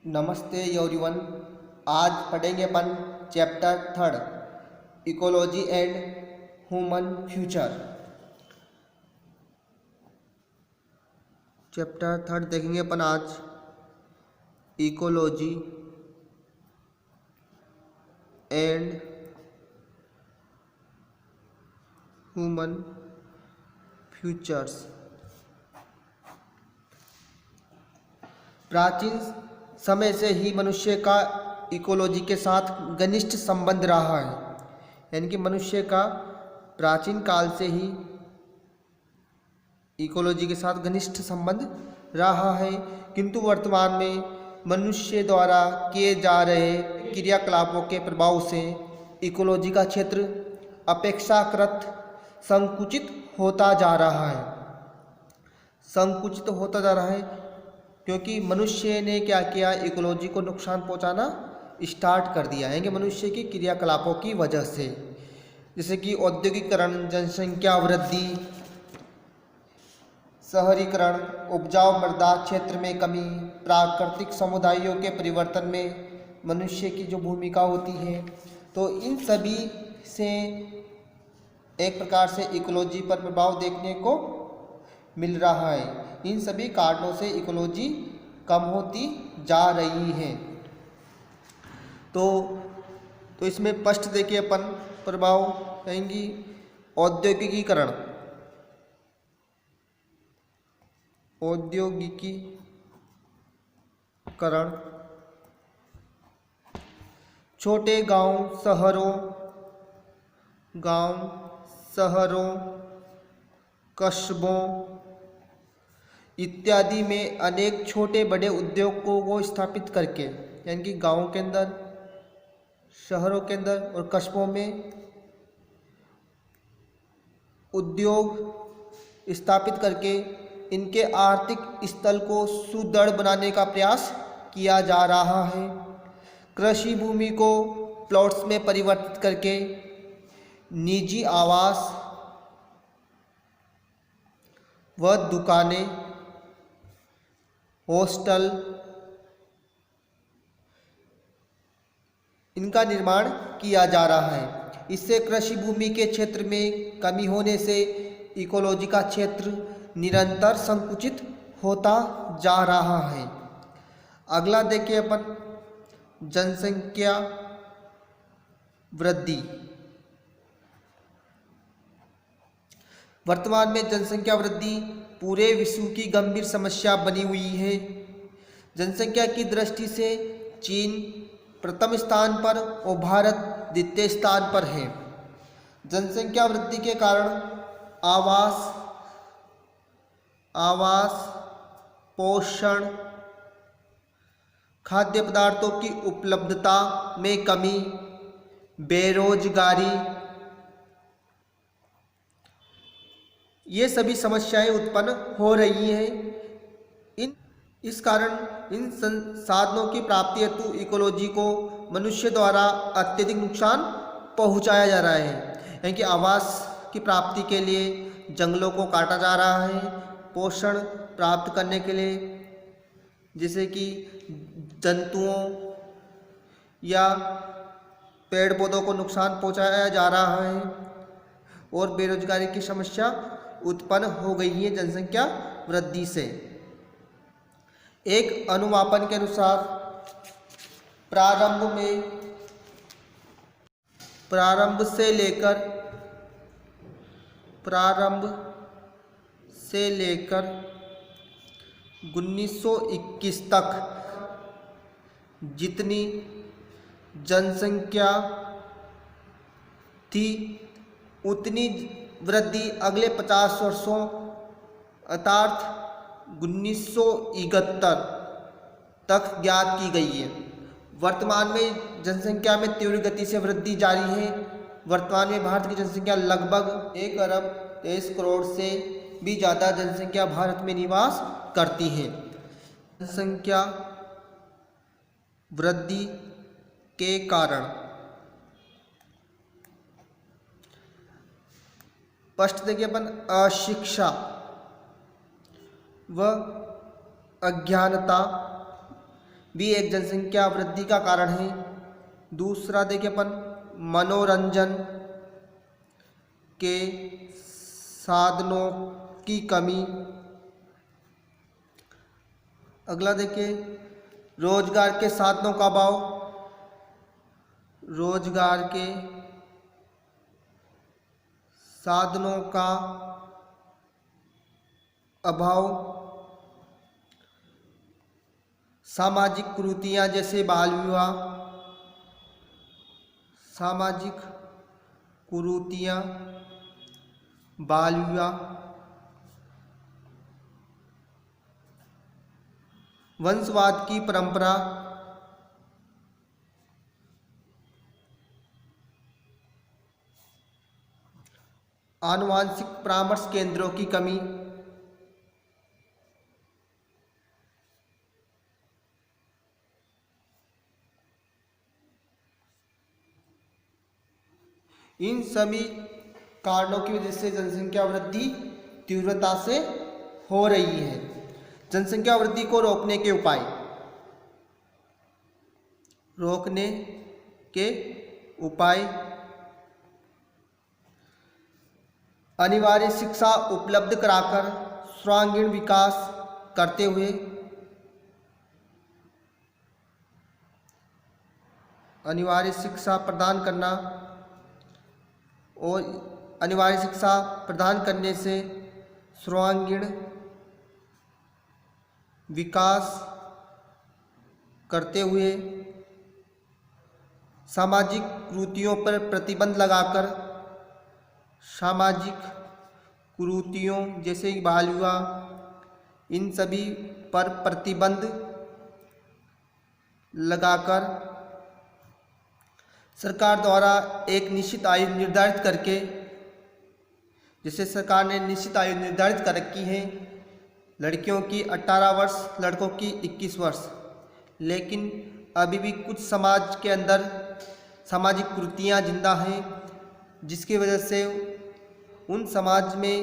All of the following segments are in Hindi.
नमस्ते एवरीवन। आज पढ़ेंगे अपन chapter third ecology and human future. Chapter third देखेंगे अपन आज इकोलॉजी एंड ह्यूमन फ्यूचर्स। प्राचीन समय से ही मनुष्य का इकोलॉजी के साथ घनिष्ठ संबंध रहा है, यानी कि मनुष्य का प्राचीन काल से ही इकोलॉजी के साथ घनिष्ठ संबंध रहा है। किंतु वर्तमान में मनुष्य द्वारा किए जा रहे क्रियाकलापों के प्रभाव से इकोलॉजी का क्षेत्र अपेक्षाकृत संकुचित होता जा रहा है। संकुचित होता जा रहा है क्योंकि मनुष्य ने क्या किया, इकोलॉजी को नुकसान पहुंचाना स्टार्ट कर दिया है कि मनुष्य की क्रियाकलापों की वजह से, जैसे कि औद्योगिकरण, जनसंख्या वृद्धि, शहरीकरण, उपजाऊ मृदा क्षेत्र में कमी, प्राकृतिक समुदायों के परिवर्तन में मनुष्य की जो भूमिका होती है, तो इन सभी से एक प्रकार से इकोलॉजी पर प्रभाव देखने को मिल रहा है। इन सभी कारणों से इकोलॉजी कम होती जा रही है। तो इसमें फर्स्ट देखिए अपन प्रभाव कहेंगी औद्योगिकीकरण। औद्योगिकीकरण छोटे शहरों, कस्बों इत्यादि में अनेक छोटे बड़े उद्योगों को स्थापित करके, यानी कि गाँवों के अंदर, शहरों के अंदर और कस्बों में उद्योग स्थापित करके इनके आर्थिक स्थल को सुदृढ़ बनाने का प्रयास किया जा रहा है। कृषि भूमि को प्लॉट्स में परिवर्तित करके निजी आवास व दुकानें, हॉस्टल, इनका निर्माण किया जा रहा है। इससे कृषि भूमि के क्षेत्र में कमी होने से इकोलॉजी का क्षेत्र निरंतर संकुचित होता जा रहा है। अगला देखिए अपन जनसंख्या वृद्धि। वर्तमान में जनसंख्या वृद्धि पूरे विश्व की गंभीर समस्या बनी हुई है। जनसंख्या की दृष्टि से चीन प्रथम स्थान पर और भारत द्वितीय स्थान पर है। जनसंख्या वृद्धि के कारण आवास, पोषण, खाद्य पदार्थों की उपलब्धता में कमी, बेरोजगारी, ये सभी समस्याएं उत्पन्न हो रही हैं। इस कारण इन संसाधनों की प्राप्ति हेतु इकोलॉजी को मनुष्य द्वारा अत्यधिक नुकसान पहुंचाया जा रहा है, यानी कि आवास की प्राप्ति के लिए जंगलों को काटा जा रहा है, पोषण प्राप्त करने के लिए जैसे कि जंतुओं या पेड़ पौधों को नुकसान पहुंचाया जा रहा है, और बेरोजगारी की समस्या उत्पन्न हो गई है जनसंख्या वृद्धि से। एक अनुमापन के अनुसार प्रारंभ से लेकर 1921 तक जितनी जनसंख्या थी उतनी वृद्धि अगले 50 वर्षों अर्थात 1971 तक ज्ञात की गई है। वर्तमान में जनसंख्या में तीव्र गति से वृद्धि जारी है। वर्तमान में भारत की जनसंख्या लगभग 1 अरब 23 करोड़ से भी ज़्यादा जनसंख्या भारत में निवास करती है। जनसंख्या वृद्धि के कारण फर्स्ट देखिए अपन अशिक्षा व अज्ञानता भी एक जनसंख्या वृद्धि का कारण है। दूसरा देखिए अपन मनोरंजन के साधनों की कमी। अगला देखिए रोजगार के साधनों का अभाव। रोजगार के साधनों का अभाव। सामाजिक कुरीतियां जैसे बाल विवाह। सामाजिक कुरीतियां, बाल विवाह। वंशवाद की परंपरा। आनुवांशिक परामर्श केंद्रों की कमी। इन सभी कारणों की वजह से जनसंख्या वृद्धि तीव्रता से हो रही है। जनसंख्या वृद्धि को रोकने के उपाय। रोकने के उपाय अनिवार्य शिक्षा उपलब्ध कराकर सर्वांगीण विकास करते हुए। अनिवार्य शिक्षा प्रदान करना और अनिवार्य शिक्षा प्रदान करने से सर्वांगीण विकास करते हुए। सामाजिक कुरीतियों पर प्रतिबंध लगाकर। सामाजिक कुरीतियों जैसे बाल विवाह, इन सभी पर प्रतिबंध लगाकर सरकार द्वारा एक निश्चित आयु निर्धारित करके, जैसे सरकार ने निश्चित आयु निर्धारित कर रखी है लड़कियों की 18 वर्ष, लड़कों की 21 वर्ष, लेकिन अभी भी कुछ समाज के अंदर सामाजिक कुरीतियां जिंदा हैं, जिसकी वजह से उन समाज में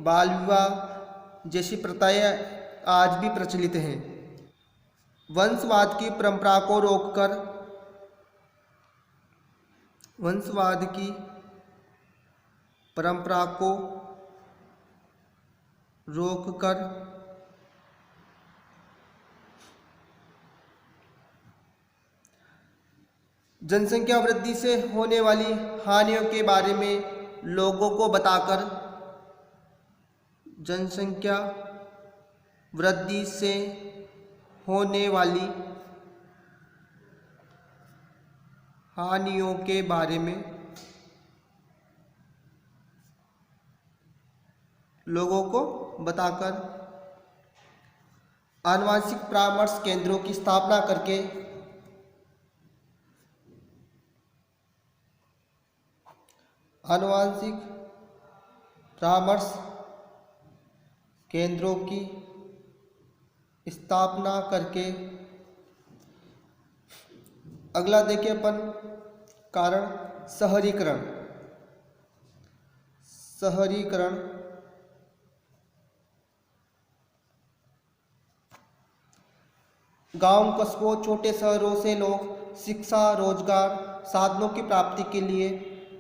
बाल विवाह जैसी प्रथाएं आज भी प्रचलित हैं। वंशवाद की परंपरा को रोककर। वंशवाद की परंपरा को रोककर जनसंख्या वृद्धि से होने वाली हानियों के बारे में लोगों को बताकर। जनसंख्या वृद्धि से होने वाली हानियों के बारे में लोगों को बताकर आनुवांशिक परामर्श केंद्रों की स्थापना करके आनुवांशिक परामर्श केंद्रों की स्थापना करके। अगला देखिए अपन कारण शहरीकरण। शहरीकरण गांव, कस्बों, छोटे शहरों से लोग शिक्षा, रोजगार, साधनों की प्राप्ति के लिए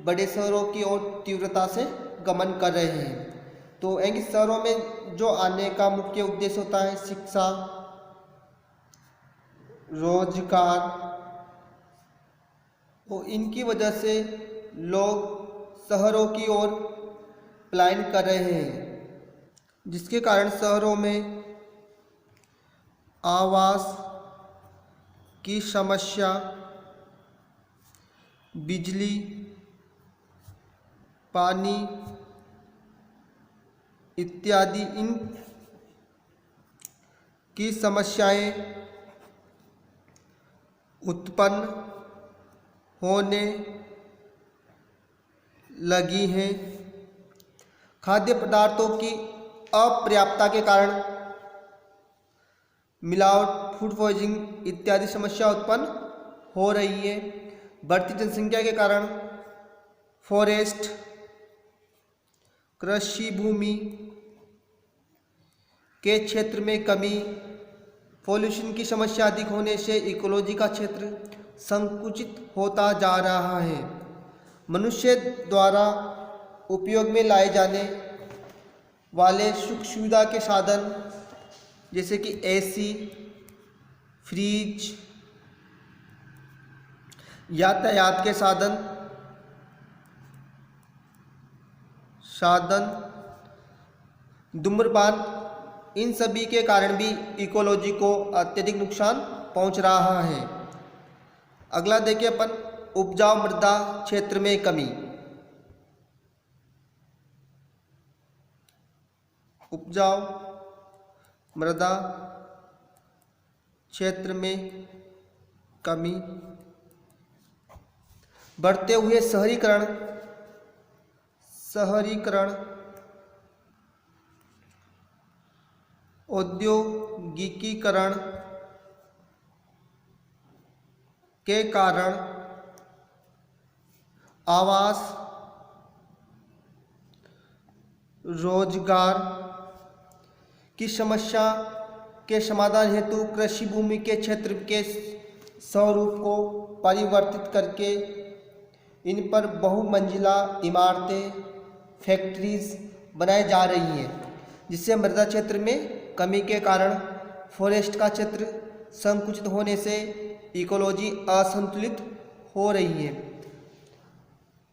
बड़े शहरों की ओर तीव्रता से गमन कर रहे हैं। तो इन शहरों में जो आने का मुख्य उद्देश्य होता है शिक्षा, रोजगार, तो इनकी वजह से लोग शहरों की ओर पलायन कर रहे हैं, जिसके कारण शहरों में आवास की समस्या, बिजली, पानी इत्यादि इन की समस्याएं उत्पन्न होने लगी हैं। खाद्य पदार्थों की अपर्याप्तता के कारण मिलावट, फूड पॉइजनिंग इत्यादि समस्या उत्पन्न हो रही है। बढ़ती जनसंख्या के कारण फॉरेस्ट, कृषि भूमि के क्षेत्र में कमी, पॉल्यूशन की समस्या अधिक होने से इकोलॉजी का क्षेत्र संकुचित होता जा रहा है। मनुष्य द्वारा उपयोग में लाए जाने वाले सुख सुविधा के साधन जैसे कि एसी, फ्रिज, यातायात के साधन धूम्रपान, इन सभी के कारण भी इकोलॉजी को अत्यधिक नुकसान पहुंच रहा है। अगला देखिए अपन उपजाऊ मृदा क्षेत्र में कमी। उपजाऊ मृदा क्षेत्र में कमी, बढ़ते हुए शहरीकरण, औद्योगिकीकरण के कारण आवास, रोजगार की समस्या के समाधान हेतु कृषि भूमि के क्षेत्र के स्वरूप को परिवर्तित करके इन पर बहुमंजिला इमारतें, फैक्ट्रीज बनाई जा रही हैं, जिससे मृदा क्षेत्र में कमी के कारण फॉरेस्ट का क्षेत्र संकुचित होने से इकोलॉजी असंतुलित हो रही है।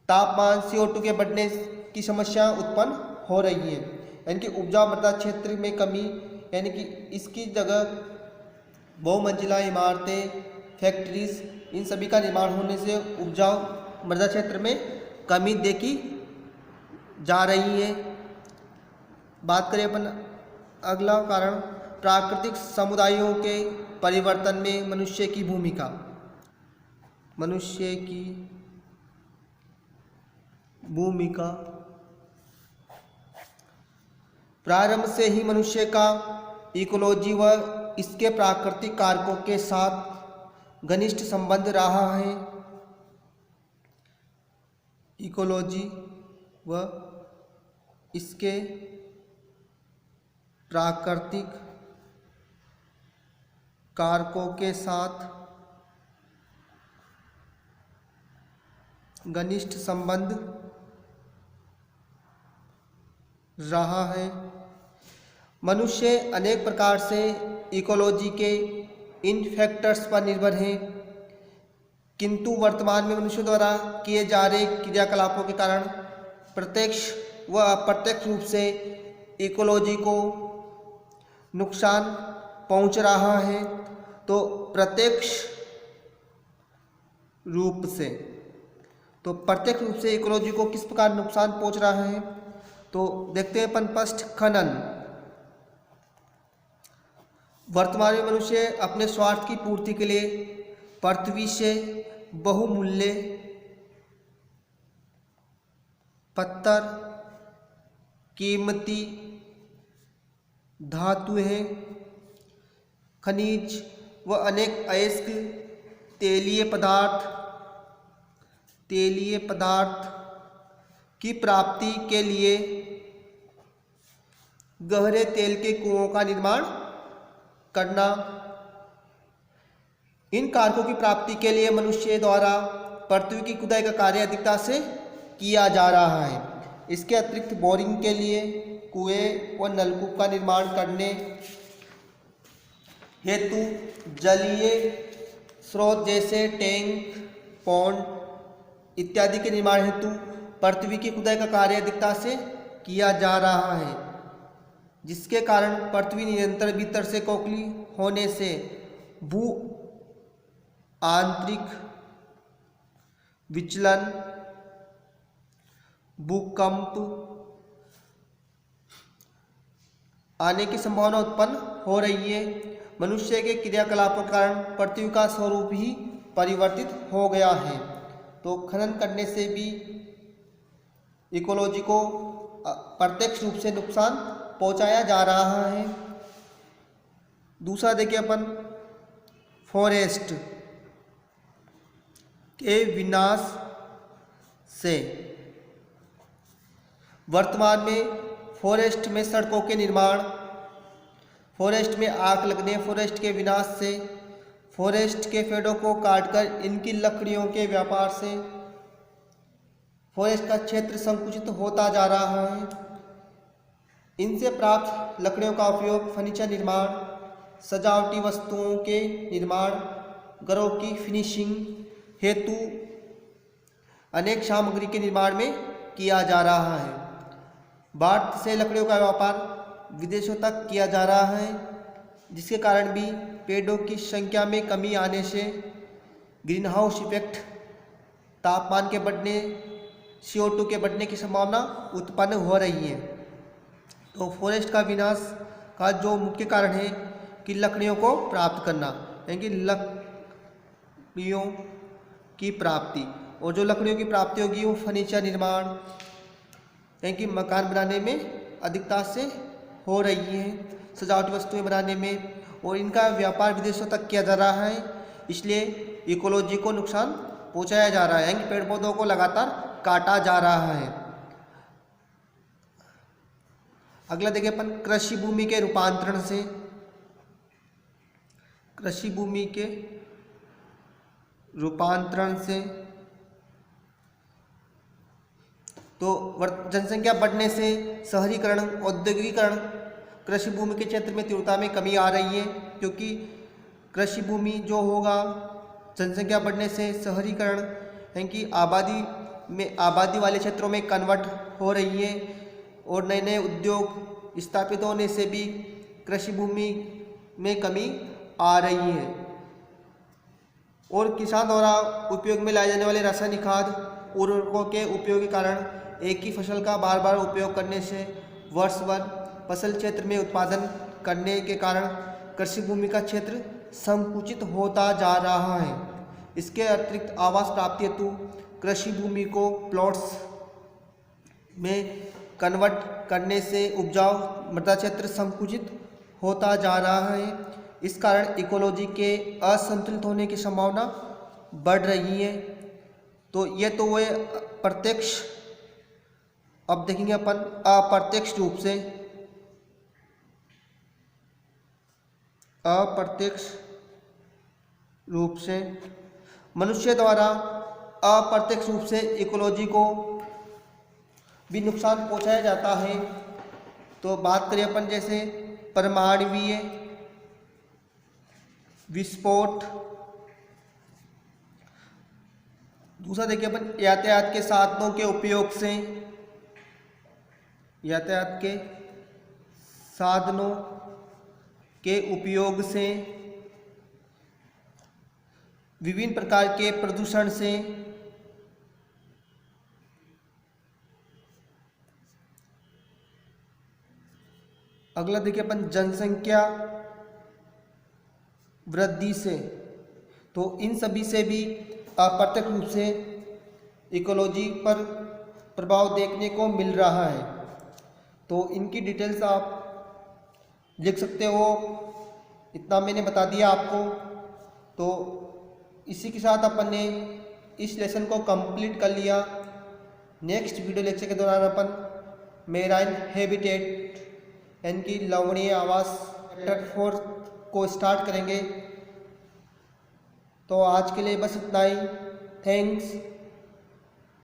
तापमान, CO2 के बढ़ने की समस्या उत्पन्न हो रही है। यानी कि उपजाऊ मृदा क्षेत्र में कमी, यानी कि इसकी जगह बहुमंजिला इमारतें, फैक्ट्रीज, इन सभी का निर्माण होने से उपजाऊ मृदा क्षेत्र में कमी देखी जा रही है। बात करें अपन अगला कारण, प्राकृतिक समुदायों के परिवर्तन में मनुष्य की भूमिका। प्रारंभ से ही मनुष्य का इकोलॉजी व इसके प्राकृतिक कारकों के साथ घनिष्ठ संबंध रहा है। इकोलॉजी व इसके प्राकृतिक कारकों के साथ घनिष्ठ संबंध रहा है। मनुष्य अनेक प्रकार से इकोलॉजी के इन फैक्टर्स पर निर्भर है, किंतु वर्तमान में मनुष्य द्वारा किए जा रहे क्रियाकलापों के कारण प्रत्यक्ष व अप्रत्यक्ष रूप से इकोलॉजी को नुकसान पहुंच रहा है। तो प्रत्यक्ष रूप से इकोलॉजी को किस प्रकार नुकसान पहुंच रहा है, तो देखते हैं अपन फर्स्ट खनन। वर्तमान में मनुष्य अपने स्वार्थ की पूर्ति के लिए पृथ्वी से बहुमूल्य पत्थर, कीमती धातुएं, खनिज व अनेक अयस्क तेलीय पदार्थ की प्राप्ति के लिए गहरे तेल के कुओं का निर्माण करना। इन कारकों की प्राप्ति के लिए मनुष्य द्वारा पृथ्वी की खुदाई का कार्य अधिकता से किया जा रहा है। इसके अतिरिक्त बोरिंग के लिए कुएं व नलकूप का निर्माण करने हेतु जलीय स्रोत जैसे टैंक, पॉन्ड इत्यादि के निर्माण हेतु पृथ्वी की खुदाई का कार्य अधिकता से किया जा रहा है, जिसके कारण पृथ्वी निरंतर भीतर से खोखली होने से भू आंतरिक विचलन, भूकंप आने की संभावना उत्पन्न हो रही है। मनुष्य के क्रियाकलापों के कारण पृथ्वी का स्वरूप ही परिवर्तित हो गया है। तो खनन करने से भी इकोलॉजी को प्रत्यक्ष रूप से नुकसान पहुंचाया जा रहा है। दूसरा देखिए अपन फॉरेस्ट के विनाश से। वर्तमान में फॉरेस्ट में सड़कों के निर्माण, फॉरेस्ट में आग लगने, फॉरेस्ट के विनाश से, फॉरेस्ट के पेड़ों को काटकर इनकी लकड़ियों के व्यापार से फॉरेस्ट का क्षेत्र संकुचित होता जा रहा है। इनसे प्राप्त लकड़ियों का उपयोग फर्नीचर निर्माण, सजावटी वस्तुओं के निर्माण, घरों की फिनिशिंग हेतु अनेक सामग्री के निर्माण में किया जा रहा है। भारत से लकड़ियों का व्यापार विदेशों तक किया जा रहा है, जिसके कारण भी पेड़ों की संख्या में कमी आने से ग्रीन हाउस इफेक्ट, तापमान के बढ़ने, CO2 के बढ़ने की संभावना उत्पन्न हो रही है। तो फॉरेस्ट का विनाश का जो मुख्य कारण है कि लकड़ियों को प्राप्त करना, यानी कि लकड़ियों की प्राप्ति, और जो लकड़ियों की प्राप्ति होगी वो फर्नीचर निर्माण यानी कि मकान बनाने में अधिकता से हो रही है, सजावटी वस्तुएं बनाने में, और इनका व्यापार विदेशों तक किया जा रहा है। इसलिए इकोलॉजी को नुकसान पहुंचाया जा रहा है, यानी पेड़ पौधों को लगातार काटा जा रहा है। अगला देखिए अपन कृषि भूमि के रूपांतरण से। कृषि भूमि के रूपांतरण से तो जनसंख्या बढ़ने से शहरीकरण, औद्योगिकीकरण, कृषि भूमि के क्षेत्र में तीव्रता में कमी आ रही है, क्योंकि कृषि भूमि जो होगा जनसंख्या बढ़ने से शहरीकरण यानी कि आबादी वाले क्षेत्रों में कन्वर्ट हो रही है, और नए नए उद्योग स्थापित होने से भी कृषि भूमि में कमी आ रही है। और किसान द्वारा उपयोग में लाए जाने वाले रासायनिक खाद, उर्वरकों के उपयोग के कारण एक ही फसल का बार बार उपयोग करने से वर्ष भर फसल क्षेत्र में उत्पादन करने के कारण कृषि भूमि का क्षेत्र संकुचित होता जा रहा है। इसके अतिरिक्त आवास प्राप्ति हेतु कृषि भूमि को प्लॉट्स में कन्वर्ट करने से उपजाऊ मृदा क्षेत्र संकुचित होता जा रहा है। इस कारण इकोलॉजी के असंतुलित होने की संभावना बढ़ रही है। तो ये तो वो प्रत्यक्ष, अब देखेंगे अपन अप्रत्यक्ष रूप से मनुष्य द्वारा अप्रत्यक्ष रूप से इकोलॉजी को भी नुकसान पहुंचाया जाता है। तो बात करें अपन जैसे परमाणुवीय विस्फोट, दूसरा देखिए अपन यातायात के साधनों के उपयोग से, यातायात के साधनों के उपयोग से, विभिन्न प्रकार के प्रदूषण से, अगला देखिए अपन जनसंख्या वृद्धि से। तो इन सभी से भी अप्रत्यक्ष रूप से इकोलॉजी पर प्रभाव देखने को मिल रहा है। तो इनकी डिटेल्स आप लिख सकते हो, इतना मैंने बता दिया आपको। तो इसी के साथ अपन ने इस लेसन को कंप्लीट कर लिया। नेक्स्ट वीडियो लेक्चर के दौरान अपन मेराइन हैबिटेट यानी कि लवणीय आवास चैप्टर 4 को स्टार्ट करेंगे। तो आज के लिए बस इतना ही। थैंक्स।